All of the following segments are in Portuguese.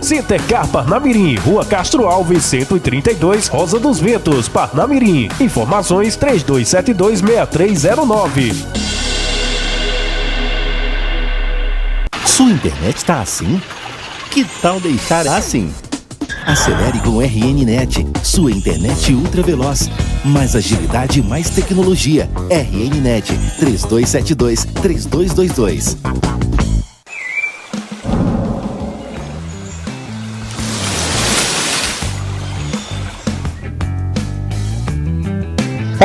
Citercar Parnamirim, Rua Castro Alves, 132, Rosa dos Ventos, Parnamirim. Informações 3272-6309. Sua internet tá assim? Que tal deixar assim? Acelere com o RN-Net, sua internet ultra veloz. Mais agilidade e mais tecnologia. RN-Net 3272-3222.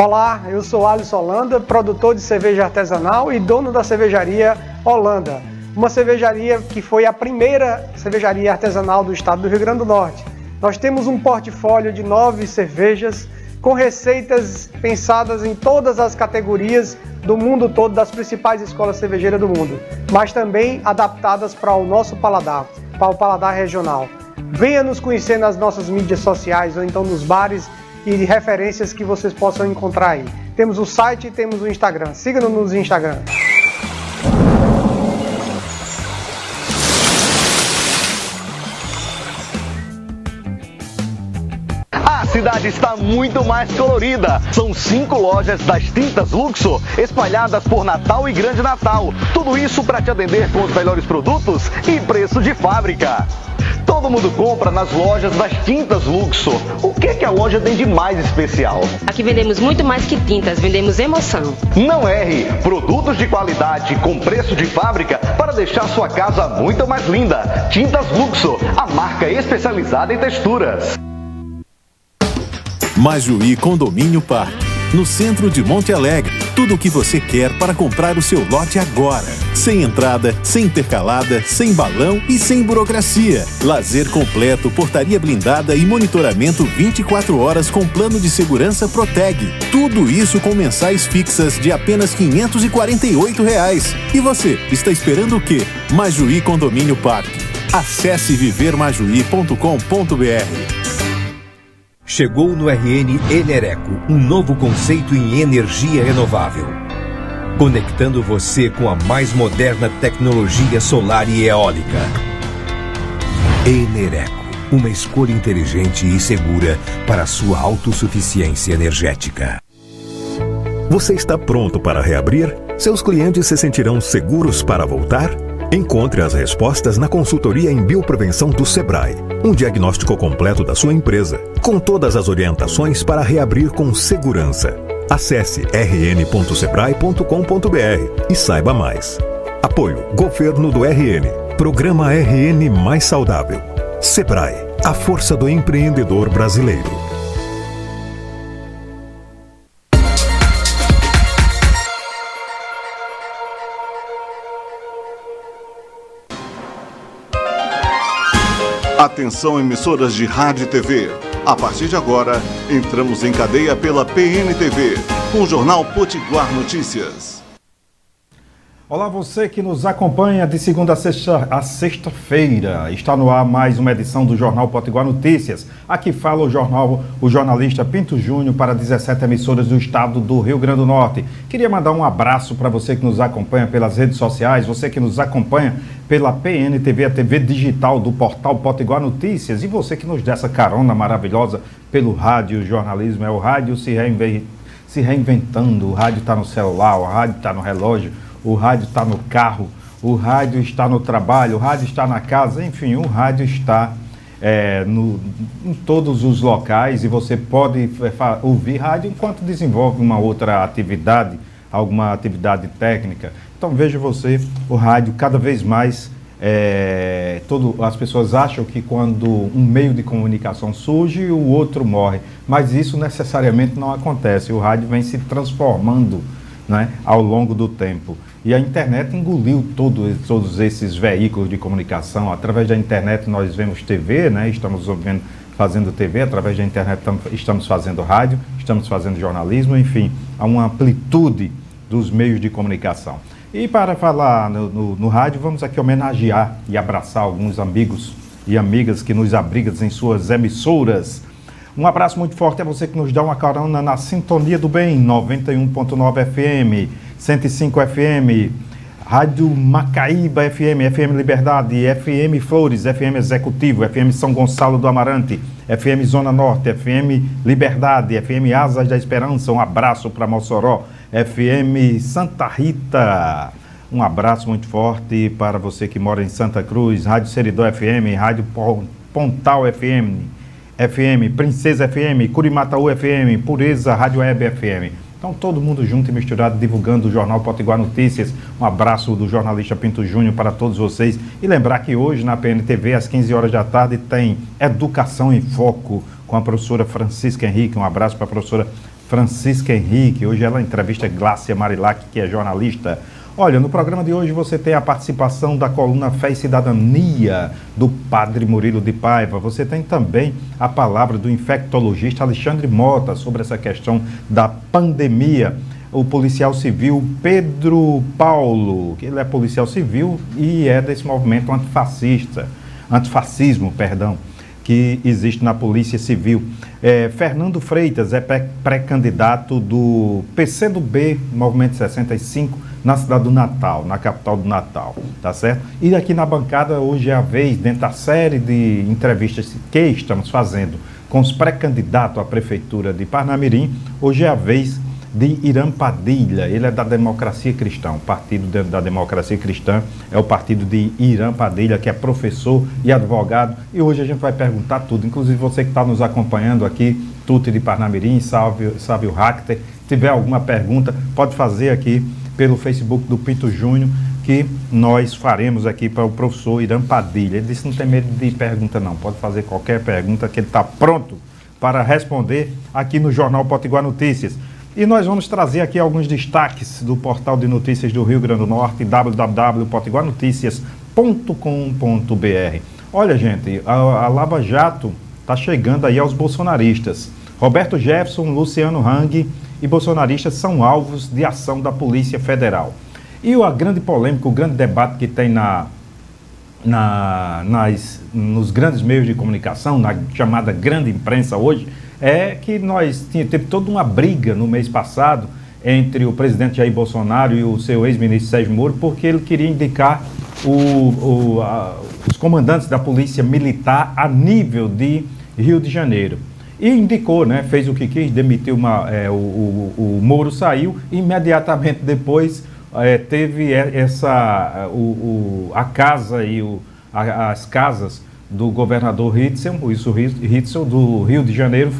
Olá, eu sou Alisson Holanda, produtor de cerveja artesanal e dono da cervejaria Holanda. Uma cervejaria que foi a primeira cervejaria artesanal do estado do Rio Grande do Norte. Nós temos um portfólio de 9 cervejas com receitas pensadas em todas as categorias do mundo todo, das principais escolas cervejeiras do mundo, mas também adaptadas para o nosso paladar, para o paladar regional. Venha nos conhecer nas nossas mídias sociais ou então nos bares e referências que vocês possam encontrar aí. Temos o site e temos o Instagram. Siga-nos no Instagram. A cidade está muito mais colorida. São 5 lojas das Tintas Luxo espalhadas por Natal e Grande Natal. Tudo isso para te atender com os melhores produtos e preço de fábrica. Todo mundo compra nas lojas das Tintas Luxo. O que a loja tem de mais especial? Aqui vendemos muito mais que tintas, vendemos emoção. Não erre! Produtos de qualidade com preço de fábrica para deixar sua casa muito mais linda. Tintas Luxo, a marca especializada em texturas. Majuí Condomínio Parque, no centro de Monte Alegre. Tudo o que você quer para comprar o seu lote agora. Sem entrada, sem intercalada, sem balão e sem burocracia. Lazer completo, portaria blindada e monitoramento 24 horas com plano de segurança Proteg. Tudo isso com mensais fixas de apenas R$ 548. E você, está esperando o quê? Majuí Condomínio Parque. Acesse vivermajuí.com.br. Chegou no RN Enereco, um novo conceito em energia renovável. Conectando você com a mais moderna tecnologia solar e eólica. Enereco, uma escolha inteligente e segura para a sua autossuficiência energética. Você está pronto para reabrir? Seus clientes se sentirão seguros para voltar? Encontre as respostas na consultoria em bioprevenção do Sebrae. Um diagnóstico completo da sua empresa, com todas as orientações para reabrir com segurança. Acesse rn.sebrae.com.br e saiba mais. Apoio Governo do RN. Programa RN Mais Saudável. Sebrae, a força do empreendedor brasileiro. Atenção, emissoras de rádio e TV. A partir de agora, entramos em cadeia pela PNTV, com o Jornal Potiguar Notícias. Olá, você que nos acompanha de segunda a sexta-feira. Está no ar mais uma edição do Jornal Potiguar Notícias. Aqui fala o jornalista Pinto Júnior para 17 emissoras do estado do Rio Grande do Norte. Queria mandar um abraço para você que nos acompanha pelas redes sociais, você que nos acompanha pela PNTV, a TV digital do portal Potiguar Notícias, e você que nos dá essa carona maravilhosa pelo rádio jornalismo. É o rádio se reinventando, o rádio está no celular, o rádio está no relógio, o rádio está no carro, o rádio está no trabalho, o rádio está na casa, enfim, o rádio está em todos os locais e você pode ouvir rádio enquanto desenvolve uma outra atividade, alguma atividade técnica. Então veja você, o rádio cada vez mais, as pessoas acham que quando um meio de comunicação surge, o outro morre, mas isso necessariamente não acontece, o rádio vem se transformando, né, ao longo do tempo. E a internet engoliu todos esses veículos de comunicação. Através da internet nós vemos TV, né? Estamos fazendo TV, através da internet estamos fazendo rádio, estamos fazendo jornalismo, enfim, há uma amplitude dos meios de comunicação. E para falar no rádio, vamos aqui homenagear e abraçar alguns amigos e amigas que nos abrigam em suas emissoras. Um abraço muito forte a você que nos dá uma carona na Sintonia do Bem, 91.9 FM, 105 FM, Rádio Macaíba FM, FM Liberdade, FM Flores, FM Executivo, FM São Gonçalo do Amarante, FM Zona Norte, FM Liberdade, FM Asas da Esperança, um abraço para Mossoró, FM Santa Rita, um abraço muito forte para você que mora em Santa Cruz, Rádio Seridó FM, Rádio Pontal FM, FM Princesa FM, Curimataú FM, Pureza, Rádio Web FM. Então, todo mundo junto e misturado, divulgando o Jornal Potiguar Notícias. Um abraço do jornalista Pinto Júnior para todos vocês. E lembrar que hoje, na PNTV, às 15 horas da tarde, tem Educação em Foco com a professora Francisca Henrique. Um abraço para a professora Francisca Henrique. Hoje ela entrevista Glácia Marilac, que é jornalista. Olha, no programa de hoje você tem a participação da coluna Fé e Cidadania, do Padre Murilo de Paiva. Você tem também a palavra do infectologista Alexandre Mota sobre essa questão da pandemia. O policial civil Pedro Paulo, que ele é policial civil e é desse movimento antifascismo, que existe na Polícia Civil. Fernando Freitas é pré-candidato do PCdoB, Movimento 65, na cidade do Natal, na capital do Natal, tá certo? E aqui na bancada hoje é a vez, dentro da série de entrevistas que estamos fazendo com os pré-candidatos à Prefeitura de Parnamirim, hoje é a vez de Irã Padilha. Ele é da Democracia Cristã. O partido da Democracia Cristã é o partido de Irã Padilha, que é professor e advogado. E hoje a gente vai perguntar tudo. Inclusive você que está nos acompanhando aqui, Tuti de Parnamirim, Sávio Hackter, se tiver alguma pergunta, pode fazer aqui pelo Facebook do Pinto Júnior, que nós faremos aqui para o professor Irã Padilha. Ele disse que não tem medo de pergunta não, pode fazer qualquer pergunta que ele está pronto para responder aqui no Jornal Potiguar Notícias. E nós vamos trazer aqui alguns destaques do portal de notícias do Rio Grande do Norte, www.potiguarnoticias.com.br. Olha, gente, a Lava Jato está chegando aí aos bolsonaristas. Roberto Jefferson, Luciano Hang e bolsonaristas são alvos de ação da Polícia Federal. E a grande polêmica, o grande debate que tem nos grandes meios de comunicação, na chamada grande imprensa hoje, é que teve toda uma briga no mês passado entre o presidente Jair Bolsonaro e o seu ex-ministro Sérgio Moro, porque ele queria indicar os comandantes da Polícia Militar a nível de Rio de Janeiro. E indicou, né, fez o que quis, demitiu o Moro saiu, e imediatamente depois teve a casa e as casas do governador Hitzel do Rio de Janeiro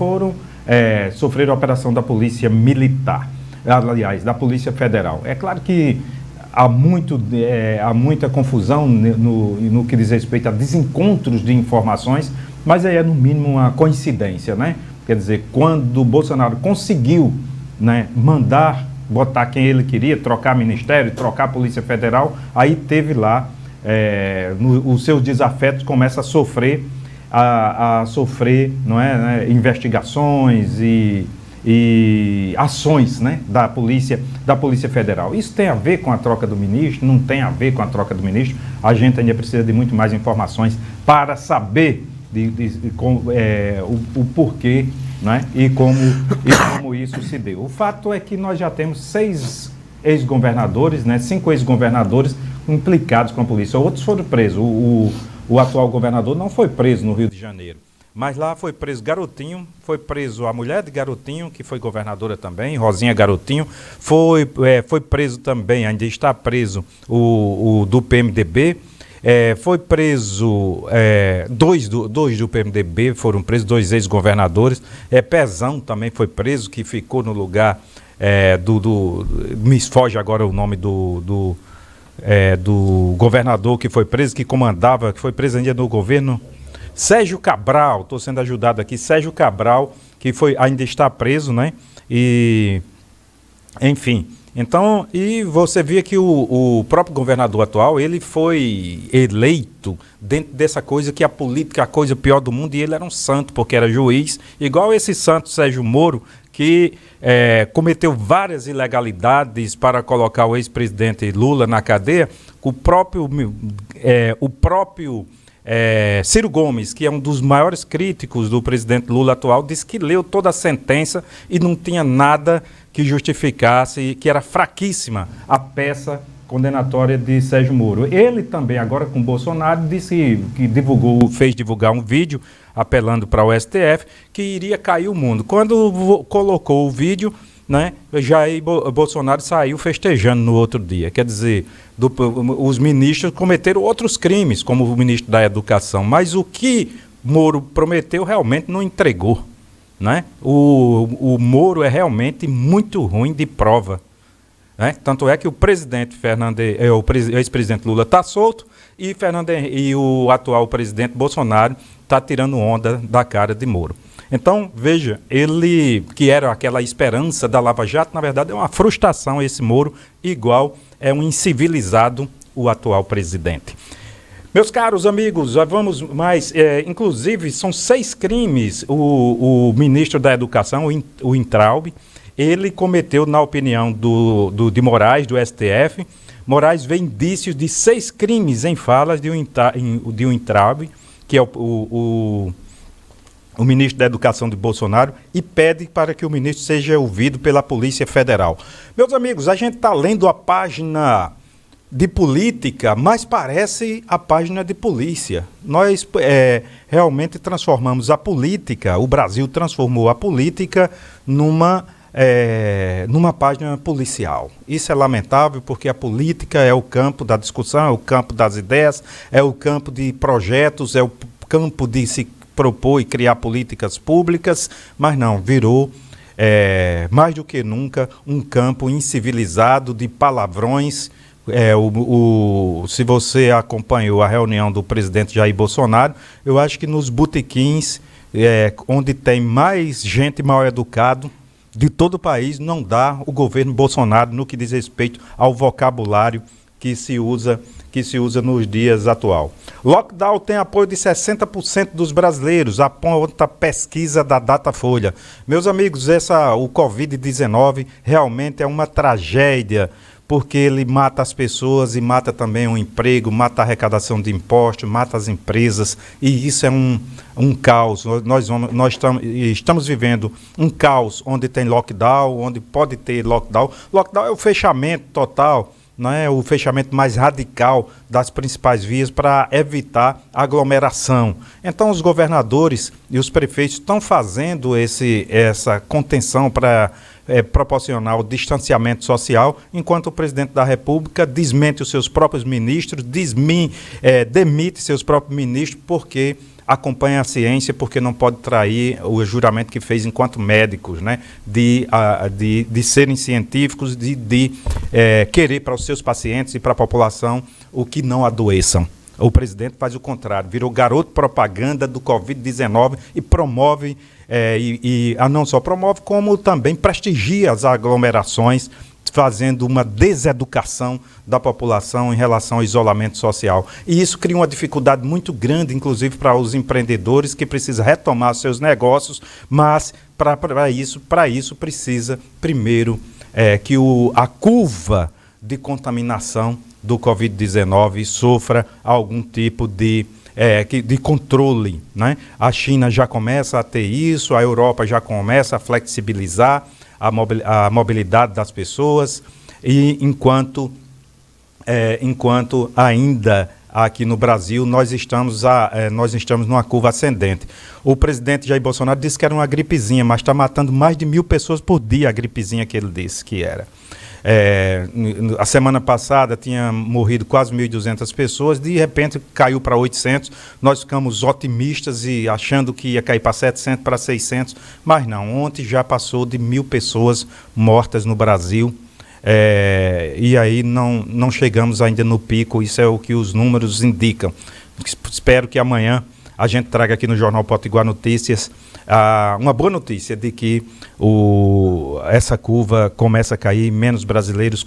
sofreram operação da Polícia Militar, aliás, da Polícia Federal. É claro que há muita confusão no que diz respeito a desencontros de informações, mas aí é no mínimo uma coincidência, né? Quer dizer, quando o Bolsonaro conseguiu, né, botar quem ele queria, trocar ministério, trocar a Polícia Federal, aí teve lá os seus desafetos começam a sofrer não é, né, investigações e ações, né, da Polícia Federal. Isso tem a ver com a troca do ministro? Não tem a ver com a troca do ministro? A gente ainda precisa de muito mais informações para saber o porquê, né, e como isso se deu. O fato é que nós já temos 6 ex-governadores, né, 5 ex-governadores implicados com a polícia. Outros foram presos. O atual governador não foi preso no Rio de Janeiro, mas lá foi preso Garotinho, foi preso a mulher de Garotinho, que foi governadora também, Rosinha Garotinho, foi preso também, ainda está preso o do PMDB, foi preso, dois do PMDB foram presos, 2 ex-governadores, Pezão também foi preso, que ficou no lugar me foge agora o nome do governador que foi preso, que foi preso ainda no governo, Sérgio Cabral, estou sendo ajudado aqui, Sérgio Cabral, que ainda está preso, né? E, enfim, então, e você via que o próprio governador atual, ele foi eleito dentro dessa coisa que a política é a coisa pior do mundo, e ele era um santo, porque era juiz, igual esse santo Sérgio Moro, que cometeu várias ilegalidades para colocar o ex-presidente Lula na cadeia. O próprio Ciro Gomes, que é um dos maiores críticos do presidente Lula atual, disse que leu toda a sentença e não tinha nada que justificasse, que era fraquíssima a peça condenatória de Sérgio Moro. Ele também, agora com Bolsonaro, disse que fez divulgar um vídeo apelando para o STF que iria cair o mundo. Quando colocou o vídeo, né, Jair Bolsonaro saiu festejando no outro dia. Quer dizer, os ministros cometeram outros crimes, como o ministro da Educação, mas o que Moro prometeu realmente não entregou, né? O Moro é realmente muito ruim de prova, né? Tanto é que o presidente o ex-presidente Lula está solto e o atual presidente Bolsonaro está tirando onda da cara de Moro. Então, veja, ele, que era aquela esperança da Lava Jato, na verdade é uma frustração esse Moro, igual é um incivilizado o atual presidente. Meus caros amigos, vamos mais, inclusive são 6 crimes o ministro da Educação, o Weintraub, ele cometeu, na opinião de Moraes, do STF. Moraes vê indícios de 6 crimes em falas de Weintraub, que é o ministro da Educação de Bolsonaro, e pede para que o ministro seja ouvido pela Polícia Federal. Meus amigos, a gente está lendo a página de política, mas parece a página de polícia. Nós realmente transformamos a política, o Brasil transformou a política numa página policial. Isso é lamentável, porque a política é o campo da discussão, é o campo das ideias, é o campo de projetos, é o campo de se propor e criar políticas públicas, mas não, virou mais do que nunca um campo incivilizado de palavrões. Se você acompanhou a reunião do presidente Jair Bolsonaro, eu acho que nos botequins, onde tem mais gente mal educada de todo o país, não dá o governo Bolsonaro no que diz respeito ao vocabulário que se usa nos dias atual. Lockdown tem apoio de 60% dos brasileiros, aponta a pesquisa da Datafolha. Meus amigos, o Covid-19 realmente é uma tragédia, porque ele mata as pessoas e mata também o emprego, mata a arrecadação de impostos, mata as empresas, e isso é um caos. Nós estamos vivendo um caos onde tem lockdown, onde pode ter lockdown. Lockdown é o fechamento total, não é o fechamento mais radical das principais vias para evitar aglomeração. Então os governadores e os prefeitos estão fazendo essa contenção para proporcionar o distanciamento social, enquanto o presidente da República desmente os seus próprios ministros, demite seus próprios ministros, porque acompanha a ciência, porque não pode trair o juramento que fez enquanto médicos, né, de serem científicos, de querer para os seus pacientes e para a população o que não adoeçam. O presidente faz o contrário, virou garoto propaganda do Covid-19 e promove, não só promove, como também prestigia as aglomerações, fazendo uma deseducação da população em relação ao isolamento social. E isso cria uma dificuldade muito grande, inclusive para os empreendedores que precisam retomar seus negócios, mas para isso precisa primeiro que a curva de contaminação do Covid-19 sofra algum tipo de controle, né? A China já começa a ter isso, a Europa já começa a flexibilizar a mobilidade das pessoas, e enquanto ainda aqui no Brasil nós estamos numa curva ascendente. O presidente Jair Bolsonaro disse que era uma gripezinha, mas está matando mais de 1.000 pessoas por dia, a gripezinha que ele disse que era. A semana passada tinha morrido quase 1.200 pessoas, de repente caiu para 800, nós ficamos otimistas e achando que ia cair para 700, para 600, mas não, ontem já passou de 1.000 pessoas mortas no Brasil, e aí não chegamos ainda no pico, isso é o que os números indicam. Espero que amanhã a gente traga aqui no Jornal Potiguar Notícias uma boa notícia de que essa curva começa a cair, menos brasileiros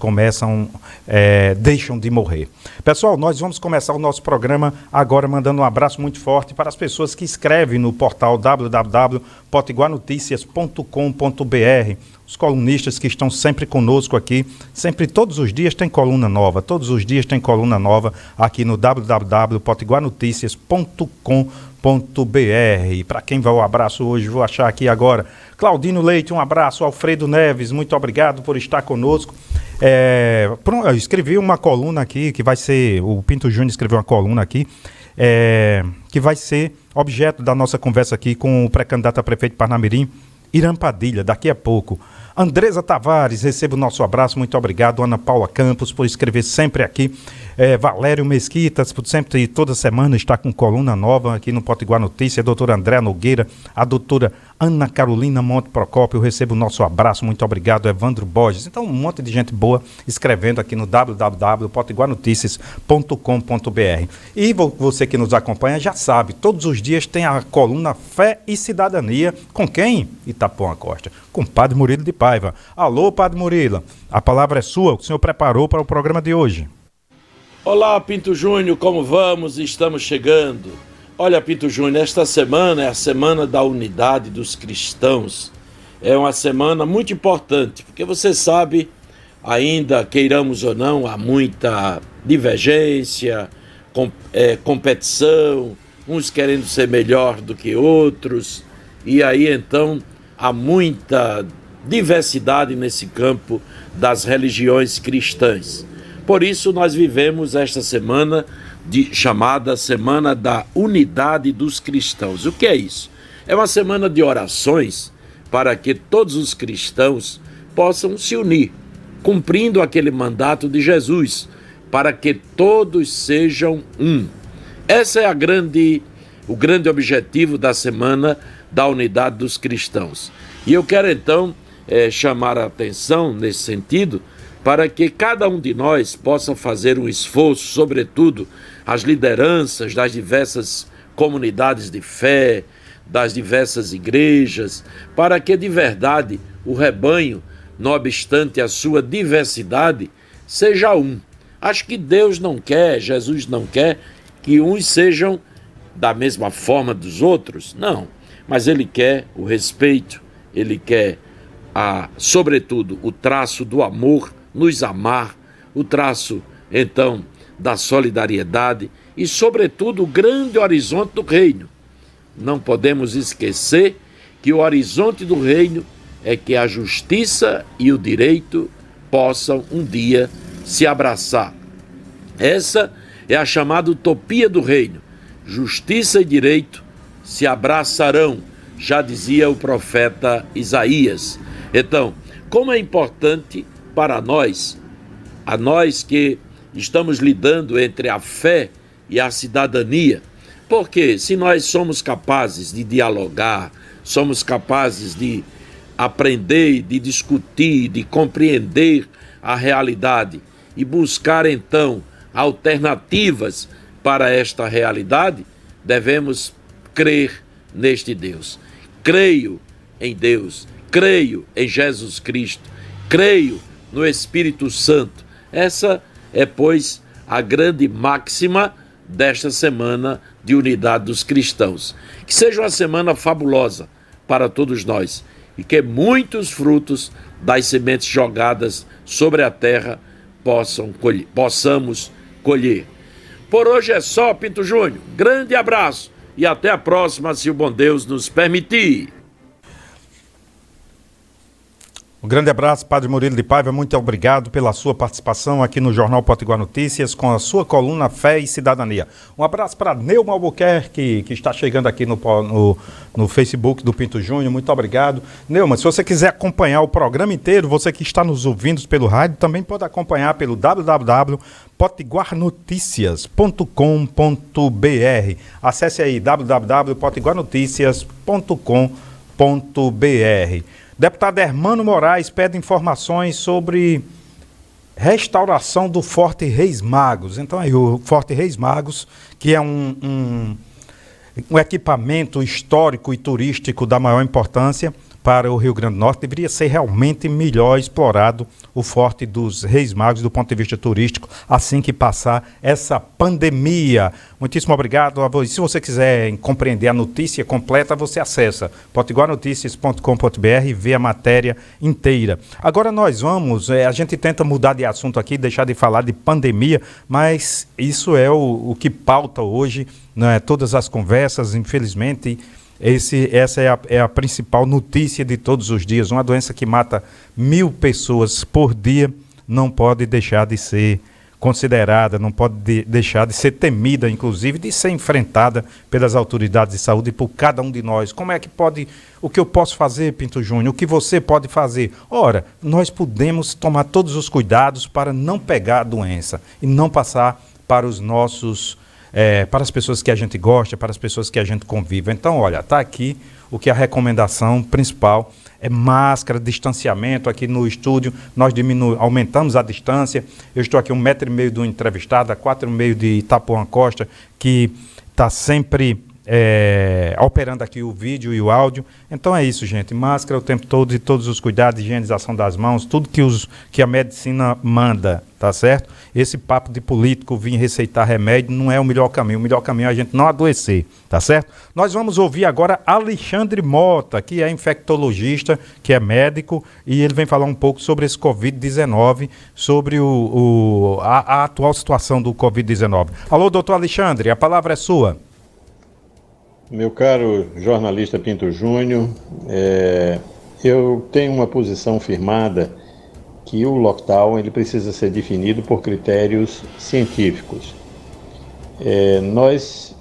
deixam de morrer. Pessoal, nós vamos começar o nosso programa agora mandando um abraço muito forte para as pessoas que escrevem no portal www.potiguarnoticias.com.br, os colunistas que estão sempre conosco aqui, todos os dias tem coluna nova, aqui no www.potiguarnoticias.com.br. Para quem vai o abraço hoje, vou achar aqui agora. Claudino Leite, um abraço. Alfredo Neves, muito obrigado por estar conosco. Eu escrevi uma coluna aqui, que vai ser, o Pinto Júnior escreveu uma coluna aqui, que vai ser objeto da nossa conversa aqui com o pré-candidato a prefeito de Parnamirim, Irã Padilha, daqui a pouco. Andresa Tavares, receba o nosso abraço, muito obrigado. Ana Paula Campos, por escrever sempre aqui. Valério Mesquitas, por sempre, toda semana, está com coluna nova aqui no Potiguar Notícia. A doutora André Nogueira, a doutora Ana Carolina Monte Procópio, receba o nosso abraço, muito obrigado. Evandro Borges. Então, um monte de gente boa escrevendo aqui no www.potiguarnoticias.com.br. E você que nos acompanha já sabe, todos os dias tem a coluna Fé e Cidadania. Com quem? Itapuã Costa. Com o Padre Murilo de Paiva. Alô, Padre Murilo, a palavra é sua, o que o senhor preparou para o programa de hoje. Olá, Pinto Júnior, como vamos? Estamos chegando. Olha, Pinto Júnior, esta semana é a Semana da Unidade dos Cristãos. É uma semana muito importante, porque você sabe, ainda queiramos ou não, há muita divergência, competição, uns querendo ser melhor do que outros, e aí então há muita diversidade nesse campo das religiões cristãs. Por isso nós vivemos esta semana chamada Semana da Unidade dos Cristãos. O que é isso? É uma semana de orações para que todos os cristãos possam se unir, cumprindo aquele mandato de Jesus, para que todos sejam um. Esse é o grande objetivo da Semana da Unidade dos Cristãos. E eu quero então chamar a atenção nesse sentido, para que cada um de nós possa fazer um esforço, sobretudo as lideranças das diversas comunidades de fé, das diversas igrejas, para que de verdade o rebanho, não obstante a sua diversidade, seja um. Acho que Deus não quer, Jesus não quer que uns sejam da mesma forma dos outros, não. Mas Ele quer o respeito, Ele quer, sobretudo, o traço do amor, nos amar, o traço, então, da solidariedade e, sobretudo, o grande horizonte do reino. Não podemos esquecer que o horizonte do reino é que a justiça e o direito possam um dia se abraçar. Essa é a chamada utopia do reino. Justiça e direito se abraçarão, já dizia o profeta Isaías. Então, como é importante para nós, a nós que estamos lidando entre a fé e a cidadania, porque se nós somos capazes de dialogar, somos capazes de aprender, de discutir, de compreender a realidade e buscar então alternativas para esta realidade, devemos crer neste Deus. Creio em Deus, creio em Jesus Cristo, creio no Espírito Santo. Essa é, pois, a grande máxima desta semana de unidade dos cristãos. Que seja uma semana fabulosa para todos nós e que muitos frutos das sementes jogadas sobre a terra possamos colher. Por hoje é só, Pinto Júnior. Grande abraço e até a próxima, se o bom Deus nos permitir. Um grande abraço, Padre Murilo de Paiva, muito obrigado pela sua participação aqui no Jornal Potiguar Notícias, com a sua coluna Fé e Cidadania. Um abraço para Neuma Albuquerque, que está chegando aqui no Facebook do Pinto Júnior, muito obrigado. Neuma, se você quiser acompanhar o programa inteiro, você que está nos ouvindo pelo rádio, também pode acompanhar pelo www.potiguarnoticias.com.br. Acesse aí www.potiguarnoticias.com.br. Deputado Hermano Moraes pede informações sobre restauração do Forte Reis Magos. Então aí o Forte Reis Magos, que é um equipamento histórico e turístico da maior importância para o Rio Grande do Norte, deveria ser realmente melhor explorado o Forte dos Reis Magos do ponto de vista turístico, assim que passar essa pandemia. Muitíssimo obrigado. Se você quiser compreender a notícia completa, você acessa potiguarnoticias.com.br e vê a matéria inteira. Agora nós vamos, a gente tenta mudar de assunto aqui, deixar de falar de pandemia, mas isso é o que pauta hoje, né, todas as conversas, infelizmente. Essa é a principal notícia de todos os dias, uma doença que mata 1.000 pessoas por dia não pode deixar de ser considerada, não pode deixar de ser temida, inclusive, de ser enfrentada pelas autoridades de saúde e por cada um de nós. Como é que pode, o que eu posso fazer, Pinto Júnior, o que você pode fazer? Ora, nós podemos tomar todos os cuidados para não pegar a doença e não passar para os nossos, para as pessoas que a gente gosta, para as pessoas que a gente convive. Então, olha, está aqui o que a recomendação principal é máscara, distanciamento. Aqui no estúdio nós aumentamos a distância. Eu estou aqui 1,5 metro do entrevistado, a 4,5 metros de Itapuã Costa, que está sempre operando aqui o vídeo e o áudio. Então é isso, gente. Máscara o tempo todo e todos os cuidados, higienização das mãos, tudo que a medicina manda, tá certo? Esse papo de político vir receitar remédio não é o melhor caminho. O melhor caminho é a gente não adoecer, tá certo? Nós vamos ouvir agora Alexandre Mota, que é infectologista, que é médico, e ele vem falar um pouco sobre esse Covid-19, sobre a atual situação do Covid-19. Alô, doutor Alexandre, a palavra é sua. Meu caro jornalista Pinto Júnior, eu tenho uma posição firmada que o lockdown ele precisa ser definido por critérios científicos. Nós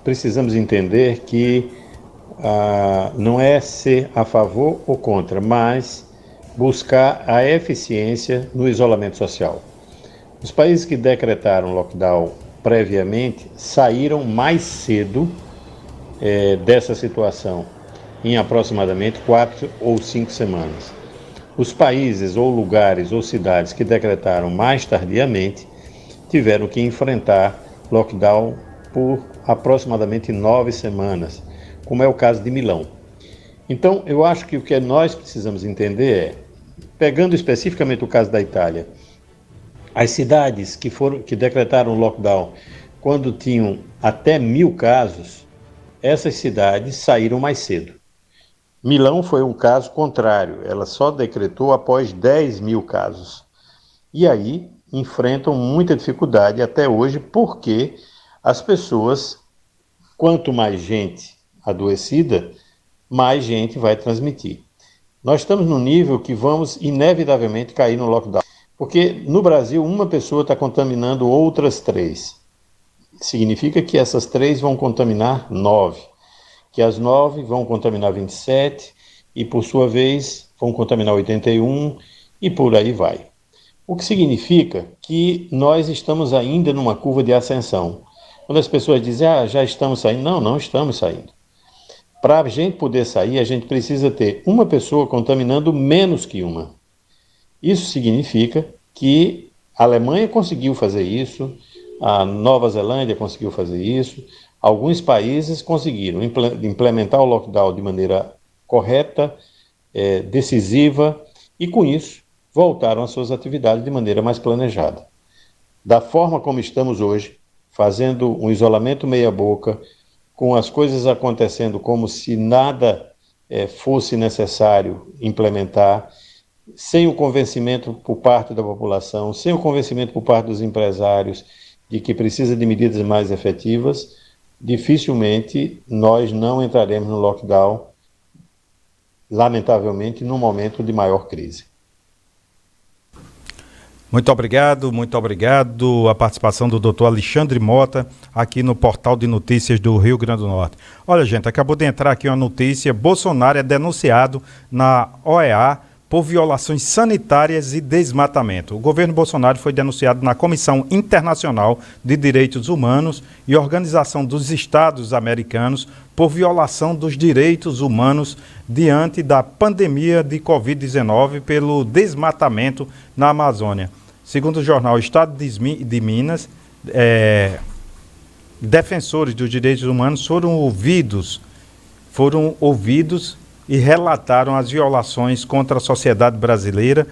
precisamos entender que não é ser a favor ou contra, mas buscar a eficiência no isolamento social. Os países que decretaram lockdown previamente saíram mais cedo dessa situação, em aproximadamente 4 ou 5 semanas. Os países ou lugares ou cidades que decretaram mais tardiamente tiveram que enfrentar lockdown por aproximadamente 9 semanas, como é o caso de Milão. Então, eu acho que o que nós precisamos entender é, pegando especificamente o caso da Itália, as cidades que decretaram lockdown quando tinham até 1.000 casos, essas cidades saíram mais cedo. Milão foi um caso contrário, ela só decretou após 10.000 casos. E aí enfrentam muita dificuldade até hoje, porque as pessoas, quanto mais gente adoecida, mais gente vai transmitir. Nós estamos no nível que vamos inevitavelmente cair no lockdown, porque no Brasil uma pessoa está contaminando outras 3. Significa que essas 3 vão contaminar 9, que as 9 vão contaminar 27 e, por sua vez, vão contaminar 81 e por aí vai. O que significa que nós estamos ainda numa curva de ascensão. Quando as pessoas dizem, já estamos saindo, não estamos saindo. Para a gente poder sair, a gente precisa ter uma pessoa contaminando menos que uma. Isso significa que a Alemanha conseguiu fazer isso, a Nova Zelândia conseguiu fazer isso, alguns países conseguiram implementar o lockdown de maneira correta, decisiva, e com isso voltaram às suas atividades de maneira mais planejada. Da forma como estamos hoje, fazendo um isolamento meia-boca, com as coisas acontecendo como se nada fosse necessário implementar, sem o convencimento por parte da população, sem o convencimento por parte dos empresários de que precisa de medidas mais efetivas, dificilmente nós não entraremos no lockdown, lamentavelmente, num momento de maior crise. Muito obrigado a participação do doutor Alexandre Mota aqui no Portal de Notícias do Rio Grande do Norte. Olha, gente, acabou de entrar aqui uma notícia: Bolsonaro é denunciado na OEA por violações sanitárias e desmatamento. O governo Bolsonaro foi denunciado na Comissão Internacional de Direitos Humanos e Organização dos Estados Americanos por violação dos direitos humanos diante da pandemia de Covid-19 pelo desmatamento na Amazônia. Segundo o jornal Estado de Minas, defensores dos direitos humanos foram ouvidos e relataram as violações contra a sociedade brasileira,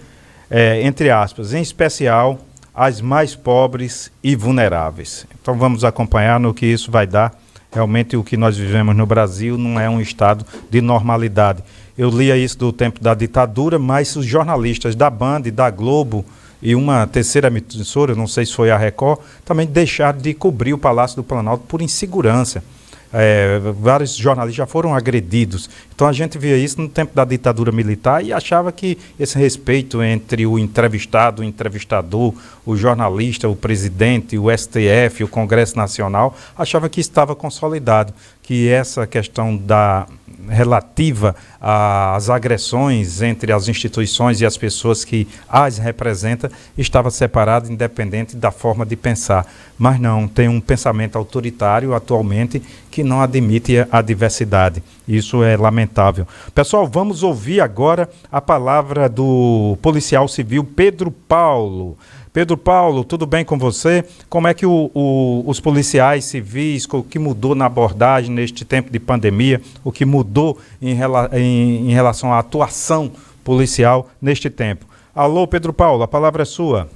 entre aspas, em especial as mais pobres e vulneráveis. Então vamos acompanhar no que isso vai dar. Realmente o que nós vivemos no Brasil não é um estado de normalidade. Eu lia isso do tempo da ditadura, mas os jornalistas da Band, da Globo e uma terceira emissora, não sei se foi a Record, também deixaram de cobrir o Palácio do Planalto por insegurança. vários jornalistas já foram agredidos. Então a gente via isso no tempo da ditadura militar e achava que esse respeito entre o entrevistado, o entrevistador, o jornalista, o presidente, o STF, o Congresso Nacional, achava que estava consolidado, que essa questão relativa às agressões entre as instituições e as pessoas que as representam estava separada, independente da forma de pensar. Mas não, tem um pensamento autoritário atualmente que não admite a diversidade. Isso é lamentável. Pessoal, vamos ouvir agora a palavra do policial civil Pedro Paulo. Pedro Paulo, tudo bem com você? Como é que os policiais civis, o que mudou na abordagem neste tempo de pandemia, o que mudou em relação à atuação policial neste tempo? Alô, Pedro Paulo, a palavra é sua.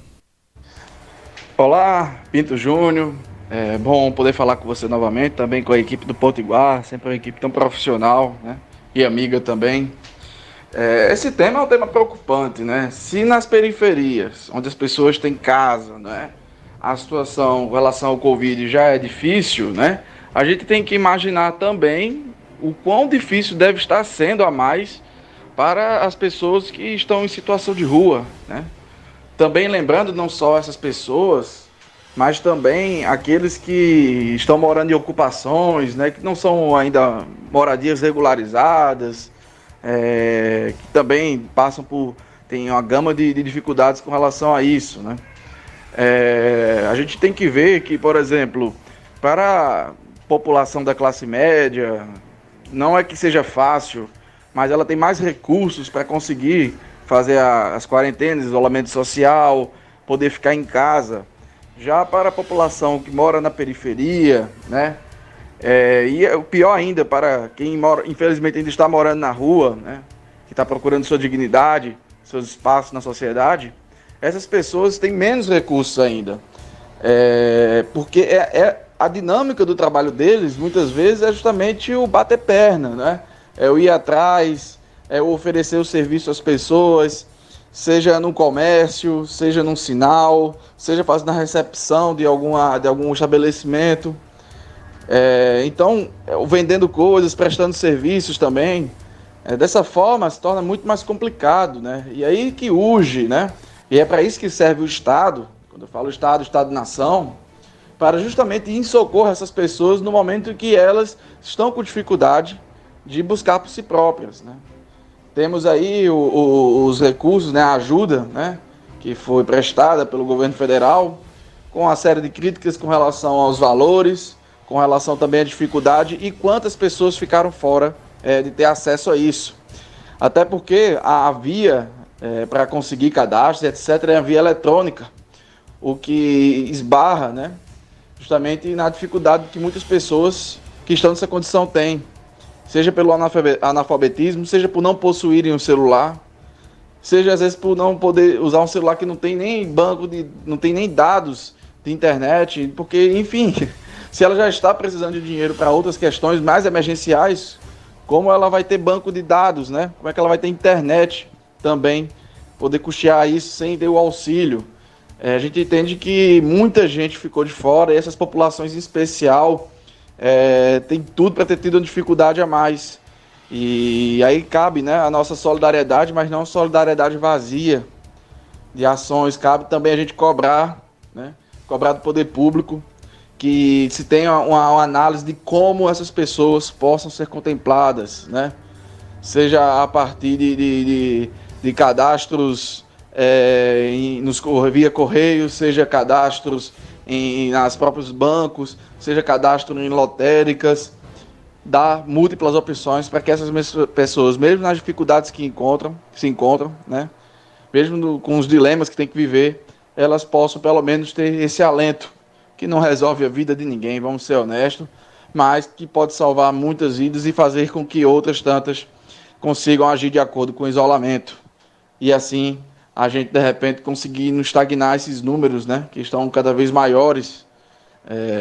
Olá, Pinto Júnior. É bom poder falar com você novamente, também com a equipe do Potiguar, sempre uma equipe tão profissional, né? E amiga também. Esse tema é um tema preocupante, né? Se nas periferias, onde as pessoas têm casa, né, a situação em relação ao Covid já é difícil, né? A gente tem que imaginar também o quão difícil deve estar sendo a mais para as pessoas que estão em situação de rua, né? Também lembrando não só essas pessoas, mas também aqueles que estão morando em ocupações, né, que não são ainda moradias regularizadas, que também tem uma gama de dificuldades com relação a isso, né? A gente tem que ver que, por exemplo, para a população da classe média, não é que seja fácil, mas ela tem mais recursos para conseguir fazer as quarentenas, isolamento social, poder ficar em casa. Já para a população que mora na periferia, né? E o pior ainda, para quem infelizmente ainda está morando na rua, né, que está procurando sua dignidade, seus espaços na sociedade, essas pessoas têm menos recursos ainda. Porque a dinâmica do trabalho deles, muitas vezes, é justamente o bater perna, né? É o ir atrás, é o oferecer o serviço às pessoas, seja no comércio, seja num sinal, seja fazendo a recepção de algum estabelecimento. Então, vendendo coisas, prestando serviços também. Dessa forma, se torna muito mais complicado, né? E aí que urge, né? E é para isso que serve o Estado, quando eu falo Estado-nação, para justamente ir em socorro a essas pessoas no momento em que elas estão com dificuldade de buscar por si próprias, né? Temos aí os recursos, né, a ajuda, né, que foi prestada pelo governo federal, com uma série de críticas com relação aos valores, com relação também à dificuldade e quantas pessoas ficaram fora de ter acesso a isso. Até porque a via para conseguir cadastro, etc., é a via eletrônica, o que esbarra, né, justamente na dificuldade que muitas pessoas que estão nessa condição têm, seja pelo analfabetismo, seja por não possuírem um celular, seja às vezes por não poder usar um celular que não tem nem não tem nem dados de internet, porque, enfim, se ela já está precisando de dinheiro para outras questões mais emergenciais, como ela vai ter banco de dados, né? Como é que ela vai ter internet também, poder custear isso sem ter o auxílio? A gente entende que muita gente ficou de fora e essas populações em especial tem tudo para ter tido uma dificuldade a mais. E aí cabe, né, a nossa solidariedade, mas não solidariedade vazia de ações. Cabe também a gente cobrar, né, cobrar do poder público que se tenha uma análise de como essas pessoas possam ser contempladas, né? Seja a partir de cadastros via correio, seja cadastros nas próprios bancos, seja cadastro em lotéricas, dar múltiplas opções para que essas pessoas, mesmo nas dificuldades que se encontram, né, mesmo com os dilemas que tem que viver, elas possam pelo menos ter esse alento, que não resolve a vida de ninguém, vamos ser honestos, mas que pode salvar muitas vidas e fazer com que outras tantas consigam agir de acordo com o isolamento. E assim, a gente de repente conseguir não estagnar esses números, né, que estão cada vez maiores.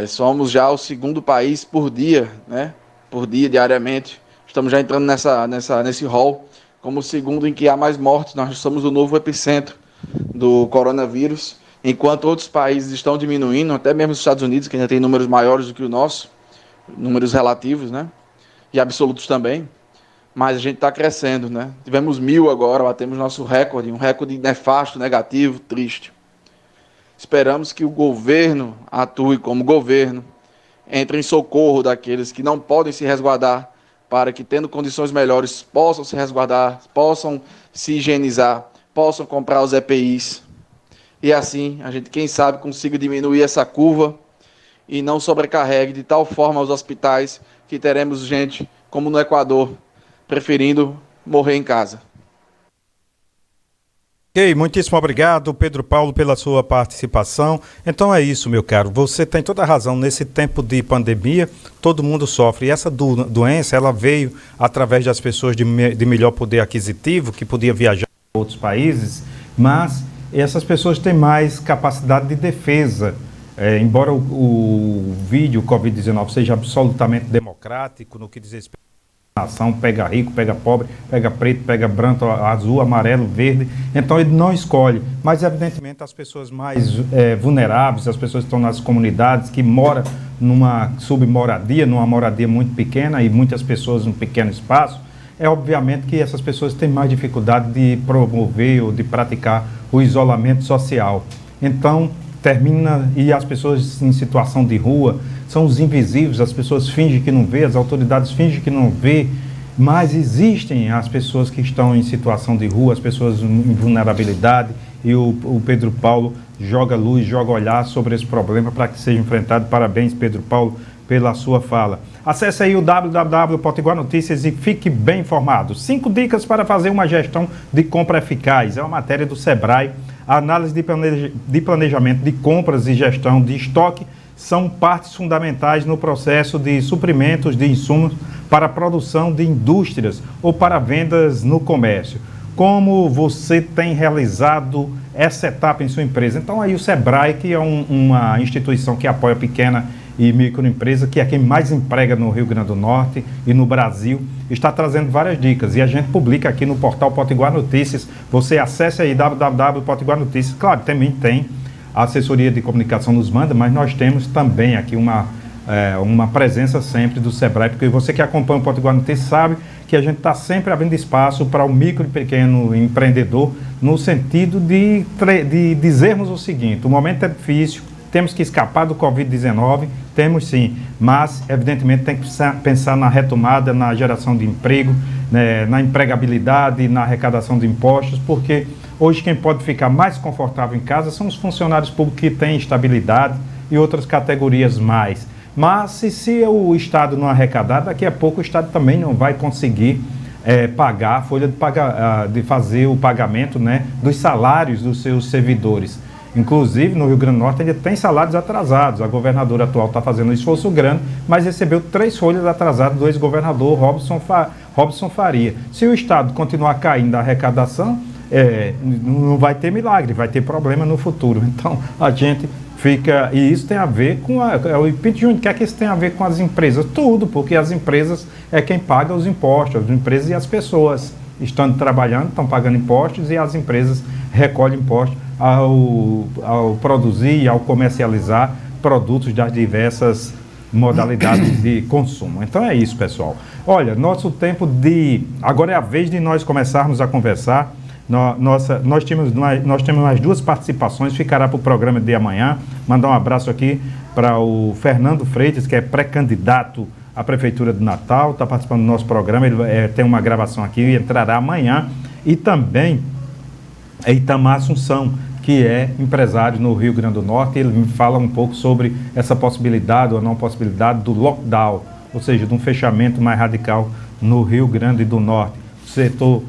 Somos já o segundo país por dia, né, por dia, diariamente. Estamos já entrando nesse rol como o segundo em que há mais mortes. Nós somos o novo epicentro do coronavírus, enquanto outros países estão diminuindo, até mesmo os Estados Unidos, que ainda tem números maiores do que o nosso, números relativos, né? E absolutos também, mas a gente está crescendo, né? Tivemos 1.000 agora, batemos nosso recorde, um recorde nefasto, negativo, triste. Esperamos que o governo atue como governo, entre em socorro daqueles que não podem se resguardar, para que, tendo condições melhores, possam se resguardar, possam se higienizar, possam comprar os EPIs. E assim, a gente, quem sabe, consiga diminuir essa curva e não sobrecarregue de tal forma os hospitais que teremos gente, como no Equador, preferindo morrer em casa. Ok, muitíssimo obrigado, Pedro Paulo, pela sua participação. Então é isso, meu caro, você tem toda a razão. Nesse tempo de pandemia, todo mundo sofre. E essa doença, ela veio através das pessoas de melhor poder aquisitivo, que podia viajar para outros países, mas essas pessoas têm mais capacidade de defesa. Embora o vídeo Covid-19 seja absolutamente democrático no que diz respeito à nação, pega rico, pega pobre, pega preto, pega branco, azul, amarelo, verde, então ele não escolhe, mas evidentemente as pessoas mais vulneráveis, as pessoas que estão nas comunidades, que moram numa submoradia, numa moradia muito pequena e muitas pessoas num pequeno espaço, obviamente que essas pessoas têm mais dificuldade de promover ou de praticar o isolamento social. Então termina, e as pessoas em situação de rua são os invisíveis, as pessoas fingem que não vê, as autoridades fingem que não vê, mas existem as pessoas que estão em situação de rua, as pessoas em vulnerabilidade, e o Pedro Paulo joga luz, joga olhar sobre esse problema para que seja enfrentado. Parabéns, Pedro Paulo, pela sua fala. Acesse aí o www.potiguar Notícias e fique bem informado. 5 dicas para fazer uma gestão de compra eficaz. É uma matéria do Sebrae. A análise de planejamento de compras e gestão de estoque são partes fundamentais no processo de suprimentos de insumos para a produção de indústrias ou para vendas no comércio. Como você tem realizado essa etapa em sua empresa? Então aí o Sebrae, que é uma instituição que apoia pequena e microempresa, que é quem mais emprega no Rio Grande do Norte e no Brasil, está trazendo várias dicas e a gente publica aqui no portal Potiguar Notícias. Você acesse aí www.potiguar Notícias. Claro, também tem a assessoria de comunicação nos manda, mas nós temos também aqui uma presença sempre do Sebrae, porque você que acompanha o Potiguar Notícias sabe que a gente está sempre abrindo espaço para o micro e pequeno empreendedor, no sentido de dizermos o seguinte: o momento é difícil, temos que escapar do Covid-19, temos sim, mas evidentemente tem que pensar na retomada, na geração de emprego, né, na empregabilidade, na arrecadação de impostos, porque hoje quem pode ficar mais confortável em casa são os funcionários públicos que têm estabilidade e outras categorias mais. Mas se o Estado não arrecadar, daqui a pouco o Estado também não vai conseguir pagar a folha de fazer o pagamento, né, dos salários dos seus servidores. Inclusive, no Rio Grande do Norte ainda tem salários atrasados. A governadora atual está fazendo um esforço grande, mas recebeu 3 folhas atrasadas do ex-governador Robson Faria. Se o Estado continuar caindo a arrecadação, não vai ter milagre, vai ter problema no futuro. Então, a gente fica... E isso tem a ver com... O Pinto Júnior quer que isso tenha a ver com as empresas. Tudo, porque as empresas é quem paga os impostos. As empresas e as pessoas estão trabalhando, estão pagando impostos, e as empresas recolhem impostos ao produzir e ao comercializar produtos das diversas modalidades de consumo. Então é isso, pessoal. Olha, nosso tempo agora é a vez de nós começarmos a conversar. Nós temos mais 2 participações, ficará para o programa de amanhã. Mandar um abraço aqui para o Fernando Freitas, que é pré-candidato à Prefeitura de Natal, está participando do nosso programa. Ele tem uma gravação aqui e entrará amanhã. E também Itamar Assunção, que é empresário no Rio Grande do Norte. Ele me fala um pouco sobre essa possibilidade ou não possibilidade do lockdown, ou seja, de um fechamento mais radical no Rio Grande do Norte. O setor,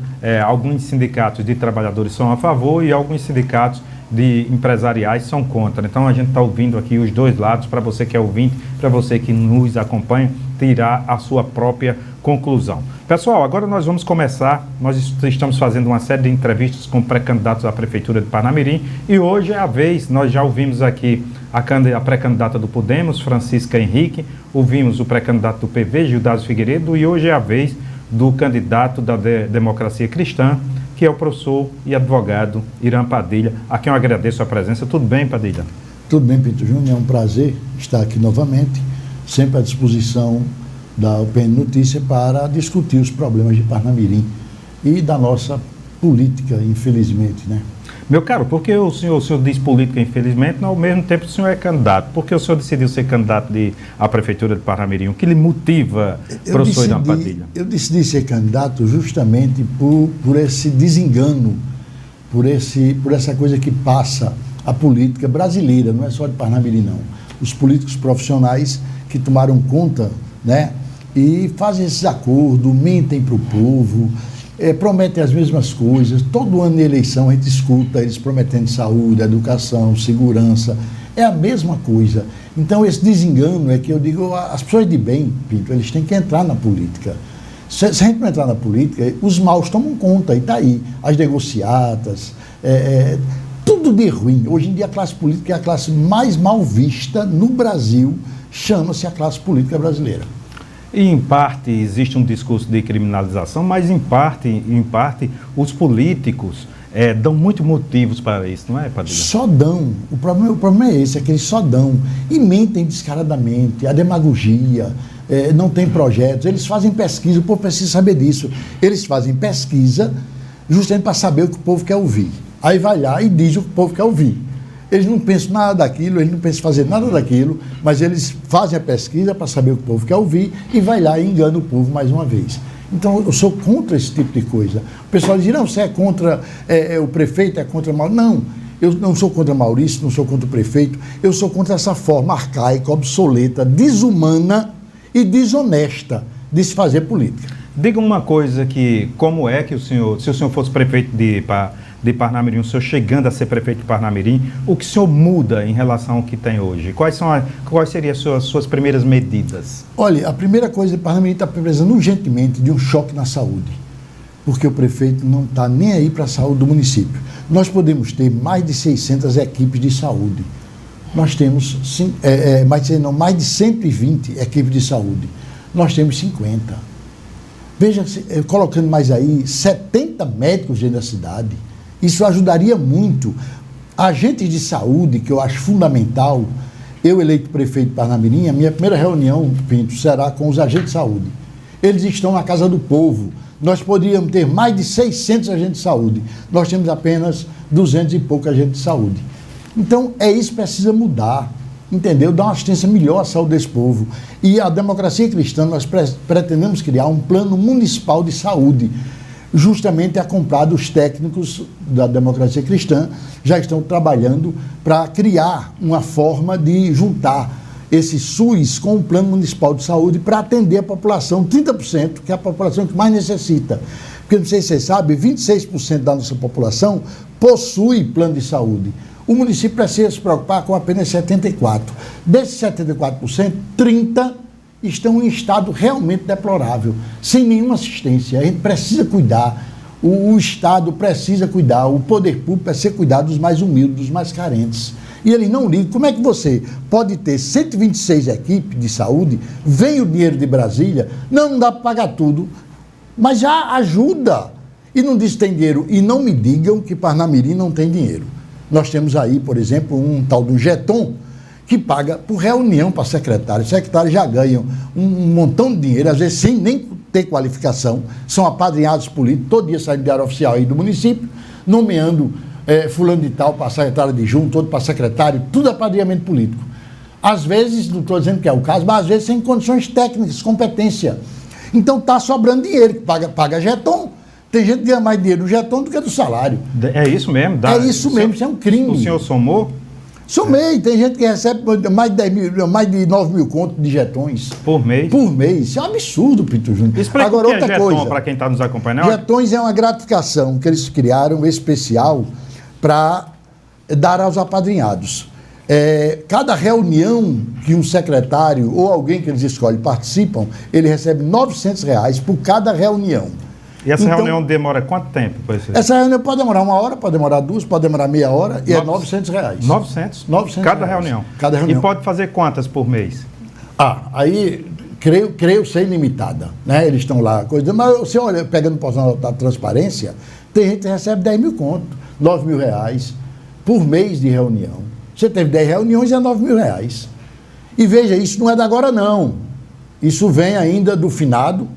alguns sindicatos de trabalhadores são a favor e alguns sindicatos de empresariais são contra. Então a gente está ouvindo aqui os 2 lados, para você que é ouvinte, para você que nos acompanha, tirar a sua própria conclusão. Pessoal, agora nós vamos começar. Nós estamos fazendo uma série de entrevistas com pré-candidatos à Prefeitura de Parnamirim, e hoje é a vez. Nós já ouvimos aqui a pré-candidata do Podemos, Francisca Henrique, ouvimos o pré-candidato do PV, Gildásio Figueiredo, e hoje é a vez do candidato da Democracia Cristã, que é o professor e advogado Irã Padilha, a quem eu agradeço a presença. Tudo bem, Padilha? Tudo bem, Pinto Júnior, é um prazer estar aqui novamente sempre à disposição da UPN Notícia para discutir os problemas de Parnamirim e da nossa política, infelizmente, né? Meu caro, por que o senhor diz política, infelizmente, mas ao mesmo tempo o senhor é candidato? Por que o senhor decidiu ser candidato à Prefeitura de Parnamirim? O que lhe motiva, professor Idan Padilha? Eu decidi ser candidato justamente por esse desengano, por essa coisa que passa a política brasileira, não é só de Parnamirim, não. Os políticos profissionais que tomaram conta, né, e fazem esses acordos, mentem para o povo, prometem as mesmas coisas. Todo ano de eleição a gente escuta eles prometendo saúde, educação, segurança. É a mesma coisa. Então esse desengano é que eu digo, as pessoas de bem, Pinto, eles têm que entrar na política. Se a gente não entrar na política, os maus tomam conta, e está aí. As negociatas, tudo de ruim. Hoje em dia a classe política é a classe mais mal vista no Brasil, chama-se a classe política brasileira. E, em parte, existe um discurso de criminalização, mas, em parte os políticos dão muitos motivos para isso, não é, Padilha? Só dão. O problema é esse, é que eles só dão. E mentem descaradamente, a demagogia, não tem projetos, eles fazem pesquisa, o povo precisa saber disso. Eles fazem pesquisa justamente para saber o que o povo quer ouvir. Aí vai lá e diz o que o povo quer ouvir. Eles não pensam nada daquilo, eles não pensam em fazer nada daquilo, mas eles fazem a pesquisa para saber o que o povo quer ouvir e vai lá e engana o povo mais uma vez. Então, eu sou contra esse tipo de coisa. O pessoal diz, não, você é contra o prefeito, é contra Maurício. Não, eu não sou contra Maurício, não sou contra o prefeito, eu sou contra essa forma arcaica, obsoleta, desumana e desonesta de se fazer política. Diga uma coisa que, como é que o senhor, se o senhor fosse prefeito de Parnamirim, o senhor chegando a ser prefeito de Parnamirim, o que o senhor muda em relação ao que tem hoje? Quais seriam as suas primeiras medidas? Olha, a primeira coisa, Parnamirim está precisando urgentemente de um choque na saúde, porque o prefeito não está nem aí para a saúde do município. Nós podemos ter mais de 600 equipes de saúde. Nós temos mais de 120 equipes de saúde. Nós temos 50. Veja, colocando mais aí, 70 médicos dentro da cidade. Isso ajudaria muito. Agentes de saúde, que eu acho fundamental, eu eleito prefeito de Parnamirim, a minha primeira reunião, Pinto, será com os agentes de saúde. Eles estão na casa do povo. Nós poderíamos ter mais de 600 agentes de saúde. Nós temos apenas 200 e poucos agentes de saúde. Então, isso que precisa mudar, entendeu? Dar uma assistência melhor à saúde desse povo. E a democracia cristã, nós pretendemos criar um plano municipal de saúde, justamente a comprar dos técnicos da democracia cristã, já estão trabalhando para criar uma forma de juntar esse SUS com o Plano Municipal de Saúde para atender a população, 30%, que é a população que mais necessita. Porque, não sei se vocês sabem, 26% da nossa população possui plano de saúde. O município precisa se preocupar com apenas 74%. Desses 74%, 30% estão em estado realmente deplorável, sem nenhuma assistência. A gente precisa cuidar, o Estado precisa cuidar, o poder público precisa cuidar dos mais humildes, dos mais carentes. E ele não liga. Como é que você pode ter 126 equipes de saúde, vem o dinheiro de Brasília, não dá para pagar tudo, mas já ajuda. E não diz que tem dinheiro. E não me digam que Parnamirim não tem dinheiro. Nós temos aí, por exemplo, um tal do Jeton, que paga por reunião para secretários. Os secretários já ganham um montão de dinheiro, às vezes sem nem ter qualificação, são apadrinhados políticos, todo dia saem do diário oficial aí do município, nomeando fulano de tal para secretário adjunto, outro para secretário, tudo apadrinhamento político. Às vezes, não estou dizendo que é o caso, mas às vezes sem condições técnicas, competência. Então está sobrando dinheiro, que paga Jeton. Tem gente que ganha mais dinheiro do Jeton do que do salário. É isso mesmo? É isso mesmo, isso é um crime. O senhor somou? Somei, tem gente que recebe mais de 9 mil contos de jetões. Por mês? Por mês. Isso é um absurdo, Pinto Júnior. Explica agora, o que é jeton para quem está nos acompanhando. Jetões é uma gratificação que eles criaram especial para dar aos apadrinhados. Cada reunião que um secretário ou alguém que eles escolhem participam, ele recebe R$900 por cada reunião. E essa reunião demora quanto tempo? Essa reunião pode demorar 1 hora, pode demorar 2, pode demorar meia hora e é R$900. 900? Cada reunião. Cada reunião. E pode fazer quantas por mês? Aí creio ser ilimitada, né? Eles estão lá, mas você olha, pegando o portal da transparência, tem gente que recebe 10 mil contos, R$9 mil por mês de reunião. Você teve 10 reuniões, é R$9 mil. E veja, isso não é da agora não. Isso vem ainda do finado,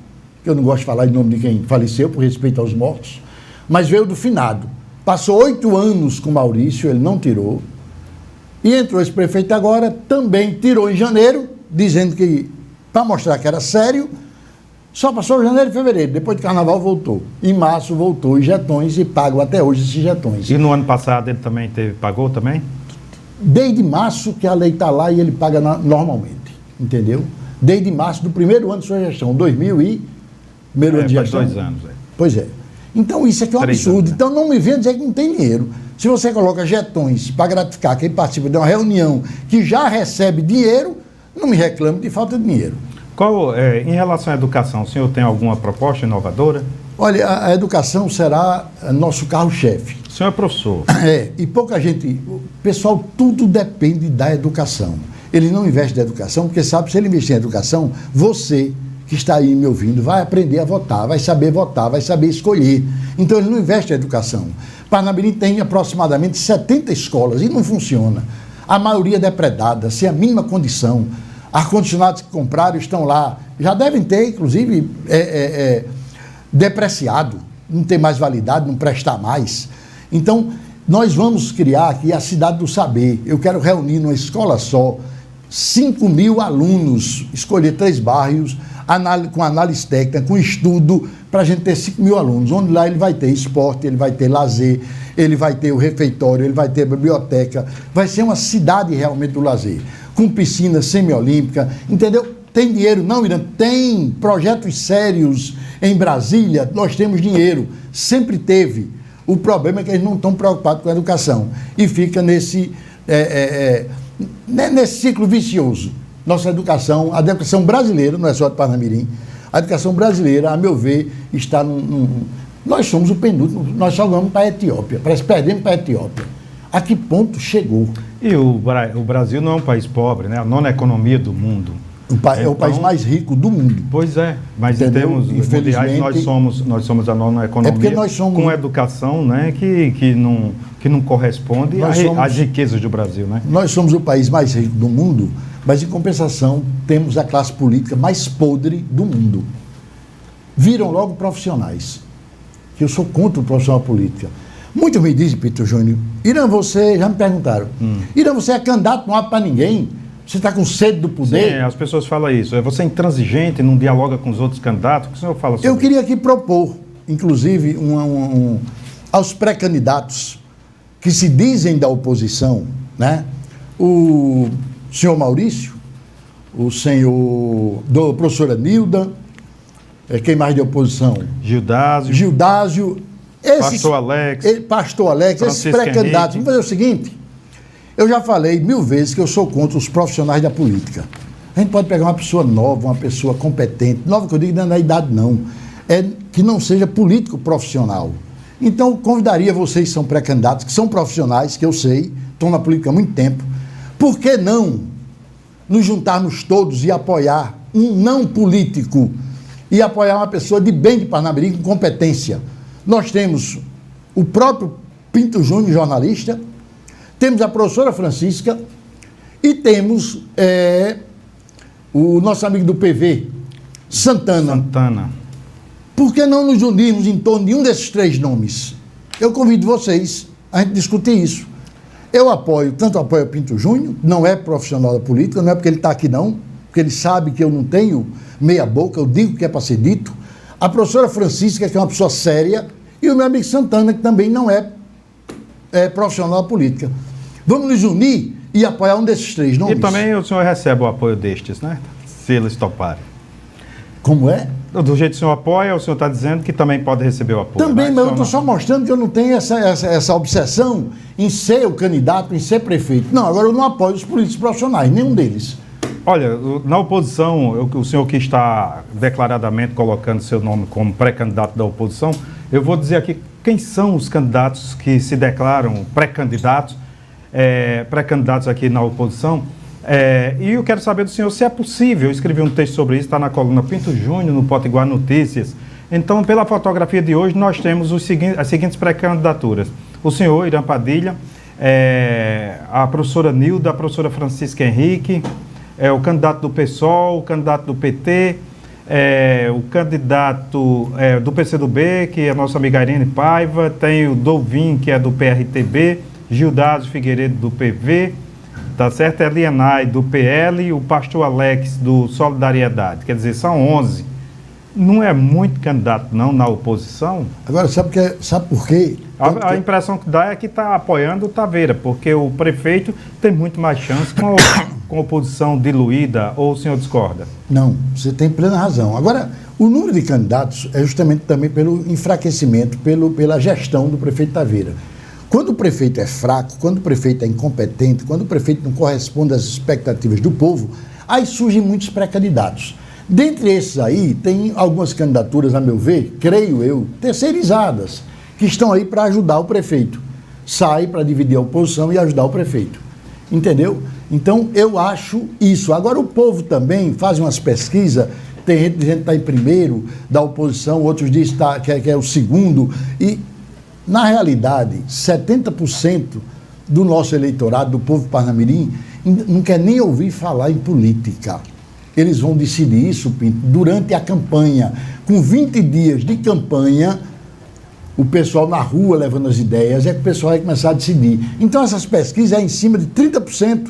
que eu não gosto de falar em nome de quem faleceu, por respeito aos mortos, mas veio do finado. Passou 8 anos com Maurício, ele não tirou. E entrou esse prefeito agora, também tirou em janeiro, dizendo que, para mostrar que era sério, só passou janeiro e fevereiro, depois do carnaval voltou. Em março voltou os jetões e pagam até hoje esses jetões. E no ano passado ele também pagou também? Desde março que a lei está lá e ele paga normalmente, entendeu? Desde março do primeiro ano de sua gestão, 2000 e... primeiro ano de gestão. 2 anos. Pois é. Então isso aqui é um 3 absurdo. anos, né? Então não me venha dizer que não tem dinheiro. Se você coloca jetões para gratificar quem participa de uma reunião que já recebe dinheiro, não me reclame de falta de dinheiro. Em relação à educação, o senhor tem alguma proposta inovadora? Olha, a educação será nosso carro-chefe. O senhor é professor. E pouca gente... Pessoal, tudo depende da educação. Ele não investe na educação, porque sabe que se ele investir em educação, você que está aí me ouvindo vai aprender a votar, vai saber escolher. Então ele não investe na educação. Parnamirim tem aproximadamente 70 escolas e não funciona. A maioria é depredada, sem a mínima condição. Ar-condicionados que compraram estão lá. Já devem ter, inclusive, depreciado, não tem mais validade, não prestar mais. Então, nós vamos criar aqui a Cidade do Saber. Eu quero reunir numa escola só 5.000 alunos, escolher 3 bairros, com análise técnica, com estudo, para a gente ter 5.000 alunos, onde lá ele vai ter esporte, ele vai ter lazer, ele vai ter o refeitório, ele vai ter a biblioteca, vai ser uma cidade realmente do lazer, com piscina semiolímpica, entendeu? Tem dinheiro não, Irã? Tem projetos sérios em Brasília, nós temos dinheiro, sempre teve. O problema é que eles não estão preocupados com a educação e fica nesse ciclo vicioso. Nossa educação, a educação brasileira, não é só de Parnamirim, a educação brasileira, a meu ver, está nós somos o penúltimo, nós só vamos para a Etiópia, perdemos para a Etiópia. A que ponto chegou? E o Brasil não é um país pobre, né? A 9ª economia do mundo. É o país mais rico do mundo. Pois é, mas em termos mundiais nós somos a 9ª economia, porque nós somos, com educação, né, que não corresponde às riquezas do Brasil, né? Nós somos o país mais rico do mundo, mas em compensação temos a classe política mais podre do mundo. Viram logo profissionais, que eu sou contra o profissional política. Muitos me dizem, Pinto Júnior, Irã, você, já me perguntaram, Irã, você é candidato, não abre para ninguém? Você está com sede do poder? Sim, as pessoas falam isso. Você é intransigente, não dialoga com os outros candidatos? O que o senhor fala sobre isso? Eu queria aqui propor, inclusive, aos pré-candidatos que se dizem da oposição, né? O senhor Maurício, o senhor professora Nilda, quem mais de oposição? Gildásio. Pastor Alex, esses pré-candidatos. Vamos fazer o seguinte... Eu já falei 1000 vezes que eu sou contra os profissionais da política. A gente pode pegar uma pessoa nova, uma pessoa competente, nova que eu digo não é na idade não, é que não seja político profissional. Então, convidaria vocês que são pré-candidatos, que são profissionais, que eu sei, estão na política há muito tempo, por que não nos juntarmos todos e apoiar um não político e apoiar uma pessoa de bem de Parnamirim com competência? Nós temos o próprio Pinto Júnior, jornalista, temos a professora Francisca e temos o nosso amigo do PV, Santana. Por que não nos unirmos em torno de um desses 3 nomes? Eu convido vocês a gente discutir isso. Eu apoio o Pinto Júnior, não é profissional da política, não é porque ele está aqui não, porque ele sabe que eu não tenho meia boca, eu digo o que é para ser dito. A professora Francisca, que é uma pessoa séria, e o meu amigo Santana, que também não é profissional da política. Vamos nos unir e apoiar um desses 3 nomes. E também o senhor recebe o apoio destes, né? Se eles toparem. Como é? Do jeito que o senhor apoia, o senhor está dizendo que também pode receber o apoio. Também, mas eu estou só mostrando que eu não tenho essa obsessão em ser o candidato, em ser prefeito. Não, agora eu não apoio os políticos profissionais, nenhum deles. Olha, na oposição, o senhor que está declaradamente colocando seu nome como pré-candidato da oposição, eu vou dizer aqui quem são os candidatos que se declaram pré-candidatos aqui na oposição. E eu quero saber do senhor se é possível. Eu escrevi um texto sobre isso, está na coluna Pinto Júnior, no Potiguar Notícias. Então, pela fotografia de hoje, nós temos as seguintes pré-candidaturas. O senhor, Irã Padilha, a professora Nilda, a professora Francisca Henrique, o candidato do PSOL, o candidato do PT, o candidato do PCdoB, que é a nossa amiga Irene Paiva, tem o Dovin, que é do PRTB, Gildásio Figueiredo, do PV, tá certo? Elianai, do PL, e o pastor Alex, do Solidariedade. Quer dizer, são 11. Não é muito candidato, não, na oposição? Agora, sabe por quê? A impressão que dá é que está apoiando o Taveira, porque o prefeito tem muito mais chance com a oposição diluída, ou o senhor discorda? Não, você tem plena razão. Agora, o número de candidatos é justamente também pelo enfraquecimento, pela gestão do prefeito Taveira. Quando o prefeito é fraco, quando o prefeito é incompetente, quando o prefeito não corresponde às expectativas do povo, aí surgem muitos pré-candidatos. Dentre esses aí, tem algumas candidaturas, a meu ver, creio eu, terceirizadas, que estão aí para ajudar o prefeito. Sai para dividir a oposição e ajudar o prefeito. Entendeu? Então, eu acho isso. Agora, o povo também faz umas pesquisas, tem gente dizendo que está em primeiro da oposição, outros dizem que é o segundo, e, na realidade, 70% do nosso eleitorado, do povo parnamirim, não quer nem ouvir falar em política. Eles vão decidir isso, Pinto, durante a campanha. Com 20 dias de campanha, o pessoal na rua levando as ideias, é que o pessoal vai começar a decidir. Então, essas pesquisas é em cima de 30%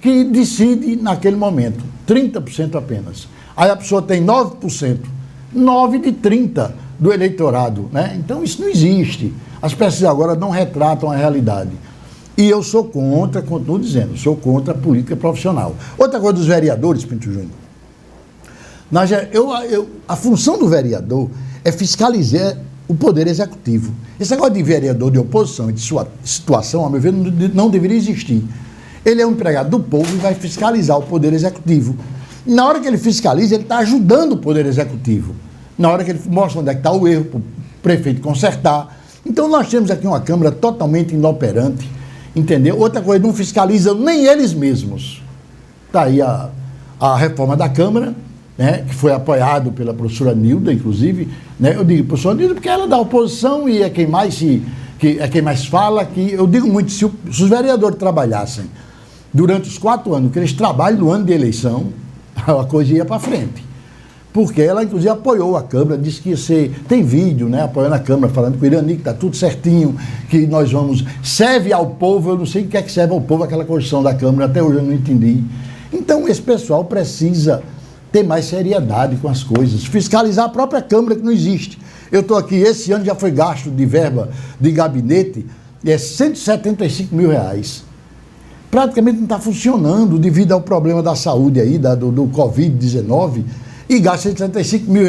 que decide naquele momento. 30% apenas. Aí a pessoa tem 9%. 9 de 30 do eleitorado, né? Então, isso não existe. As pesquisas agora não retratam a realidade. E eu sou contra, continuo dizendo, sou contra a política profissional. Outra coisa dos vereadores, Pinto Júnior. A função do vereador é fiscalizar o poder executivo. Esse negócio de vereador de oposição e de sua situação, a meu ver, não deveria existir. Ele é um empregado do povo e vai fiscalizar o poder executivo. Na hora que ele fiscaliza, ele está ajudando o poder executivo. Na hora que ele mostra onde é que está o erro, para o prefeito consertar. Então nós temos aqui uma Câmara totalmente inoperante, entendeu? Outra coisa, não fiscalizam nem eles mesmos. Está aí a reforma da Câmara, né, que foi apoiado pela professora Nilda, inclusive, né? Eu digo professora Nilda porque ela é da oposição e é quem mais fala, que eu digo muito, se os vereadores trabalhassem durante os 4 anos, que eles trabalham no ano de eleição, a coisa ia para frente. Porque ela, inclusive, apoiou a Câmara, disse que ia ser, tem vídeo, né, apoiando a Câmara, falando com o Irani, que está tudo certinho, que nós vamos, serve ao povo, eu não sei o que é que serve ao povo aquela Constituição da Câmara, até hoje eu não entendi. Então, esse pessoal precisa ter mais seriedade com as coisas, fiscalizar a própria Câmara, que não existe. Eu estou aqui, esse ano já foi gasto de verba de gabinete, R$175 mil. Praticamente não está funcionando devido ao problema da saúde aí, do Covid-19, e gasta R$175 mil.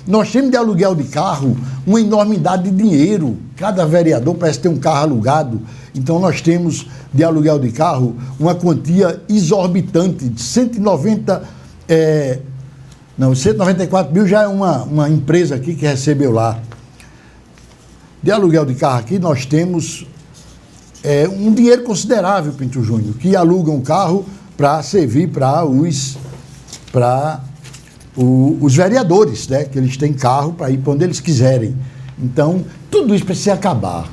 Nós temos de aluguel de carro uma enormidade de dinheiro. Cada vereador parece ter um carro alugado. Então nós temos de aluguel de carro uma quantia exorbitante de 194 mil já é uma empresa aqui que recebeu lá. De aluguel de carro aqui nós temos um dinheiro considerável, Pinto Júnior, que alugam um carro para servir para os vereadores, né? Que eles têm carro para ir para onde eles quiserem. Então, tudo isso precisa acabar.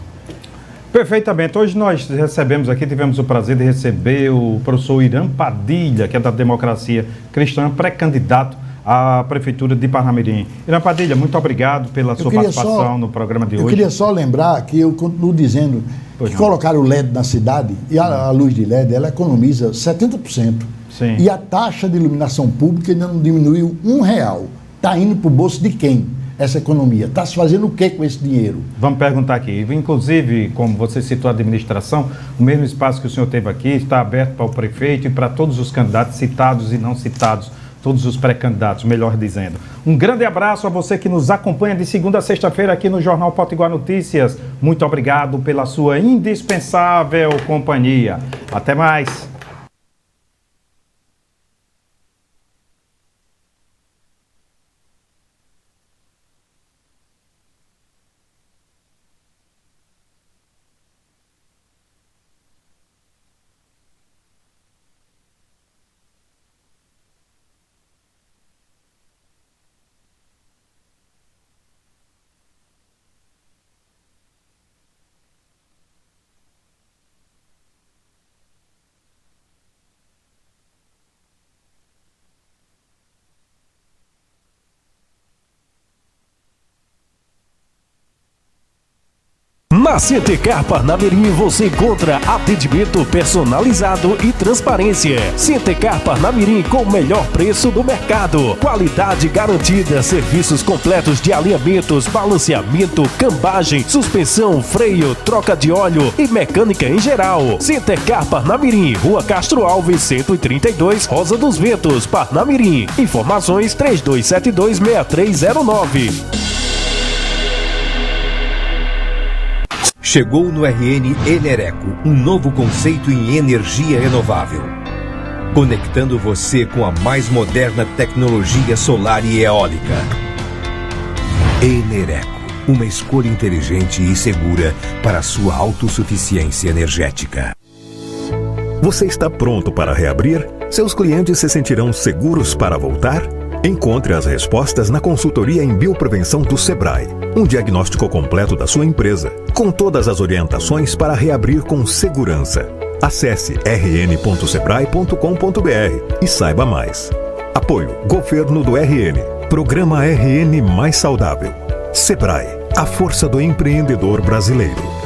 Perfeitamente. Hoje nós recebemos aqui, tivemos o prazer de receber o professor Irã Padilha, que é da Democracia Cristã, pré-candidato à Prefeitura de Parnamirim. Irã Padilha, muito obrigado pela sua participação no programa de hoje. Eu queria só lembrar que eu continuo dizendo que colocar o LED na cidade, e a luz de LED, ela economiza 70%. Sim. E a taxa de iluminação pública ainda não diminuiu R$1. Está indo para o bolso de quem? Essa economia. Está se fazendo o que com esse dinheiro? Vamos perguntar aqui. Inclusive, como você citou a administração, o mesmo espaço que o senhor teve aqui está aberto para o prefeito e para todos os candidatos citados e não citados, todos os pré-candidatos, melhor dizendo. Um grande abraço a você que nos acompanha de segunda a sexta-feira aqui no Jornal Potiguar Notícias. Muito obrigado pela sua indispensável companhia. Até mais. Na Centecar Parnamirim você encontra atendimento personalizado e transparência. Centecar Parnamirim com o melhor preço do mercado. Qualidade garantida, serviços completos de alinhamentos, balanceamento, cambagem, suspensão, freio, troca de óleo e mecânica em geral. Centecar Parnamirim, Rua Castro Alves, 132, Rosa dos Ventos, Parnamirim. Informações 3272-6309. Chegou no RN Enereco, um novo conceito em energia renovável. Conectando você com a mais moderna tecnologia solar e eólica. Enereco, uma escolha inteligente e segura para a sua autossuficiência energética. Você está pronto para reabrir? Seus clientes se sentirão seguros para voltar? Encontre as respostas na consultoria em bioprevenção do Sebrae. Um diagnóstico completo da sua empresa, com todas as orientações para reabrir com segurança. Acesse rn.sebrae.com.br e saiba mais. Apoio Governo do RN. Programa RN Mais Saudável. Sebrae, a força do empreendedor brasileiro.